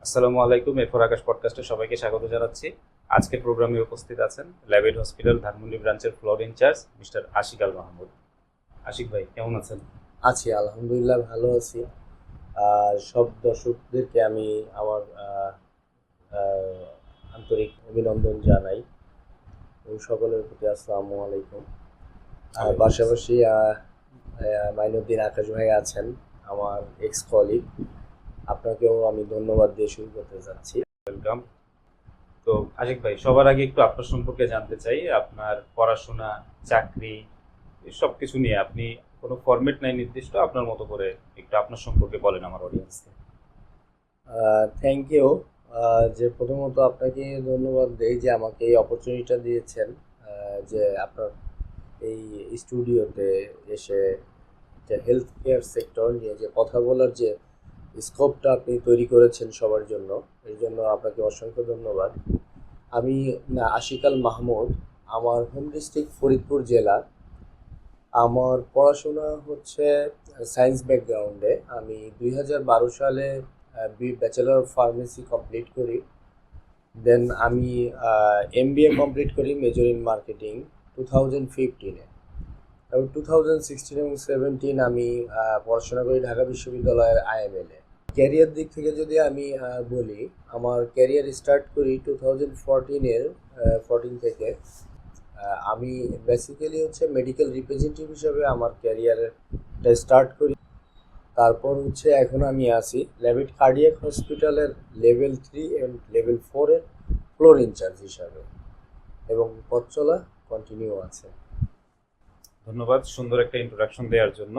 আসসালামু আলাইকুম। এরপর আকাশ পডকাস্টে সবাইকে স্বাগত জানাচ্ছি। আজকের প্রোগ্রামে উপস্থিত আছেন ল্যাবেড হসপিটাল ধানমন্ডি ব্রাঞ্চের floor in charge mister Ashiq Al Mahmud. Ashiq ভাই, কেমন আছেন? আছি, আলহামদুলিল্লাহ ভালো আছি। সব দর্শকদেরকে আমি আমার আহ, আন্তরিক অভিনন্দন জানাই এবং সকলের প্রতি আসসালামু আলাইকুম। ওয়ালাইকুম আসসালাম। পাশাপাশি মাইনুদ্দিন আকাশ ভাই আছেন, আমার এক্স কলিগ। আপনাকেও আমি ধন্যবাদ দিয়ে শুরু করতে চাচ্ছি। ওয়েলকাম। তো আশিক ভাই, সবার আগে একটু আপনার সম্পর্কে জানতে চাই। আপনার পড়াশোনা, চাকরি, সব কিছু নিয়ে আপনি কোনো ফরম্যাট নাই নির্দিষ্ট, আপনার মতো করে একটু আপনার সম্পর্কে বলেন আমার অডিয়েন্সকে। Thank you. যে প্রথমত আপনাকে ধন্যবাদ দেই যে আমাকে এই অপরচুনিটিটা দিয়েছেন, যে আপনার এই স্টুডিওতে এসে যে হেলথ কেয়ার সেক্টর নিয়ে যে কথা বলার যে স্কোপটা আপনি তৈরি করেছেন সবার জন্য, এর জন্য আপনাকে অসংখ্য ধন্যবাদ। আমি আশিক আল মাহমুদ। আমার হোম ডিস্ট্রিক্ট ফরিদপুর জেলা। আমার পড়াশোনা হচ্ছে সায়েন্স ব্যাকগ্রাউন্ডে। আমি 2012 সালে ব্যাচেলর অফ ফার্মেসি কমপ্লিট করি। দেন আমি এমবিএ কমপ্লিট করি মেজর ইন মার্কেটিং 2015-এ। এবং 2016 এবং 17 আমি পড়াশোনা করি ঢাকা বিশ্ববিদ্যালয়ের আইএমএল-এ। ক্যারিয়ার দিক থেকে যদি আমি বলি, আমার ক্যারিয়ার স্টার্ট করি 2014 থেকে। আমি বেসিক্যালি হচ্ছে মেডিকেল রিপ্রেজেন্টেটিভ হিসেবে আমার ক্যারিয়ারটা স্টার্ট করি। তারপর হচ্ছে এখন আমি আছি ল্যাবিড কার্ডিয়াক হসপিটালের লেভেল 3 এবং লেভেল 4-এর ফ্লোর ইনচার্জ হিসাবে, এবং পথ চলা কন্টিনিউ আছে। ধন্যবাদ সুন্দর একটা ইন্ট্রোডাকশন দেওয়ার জন্য।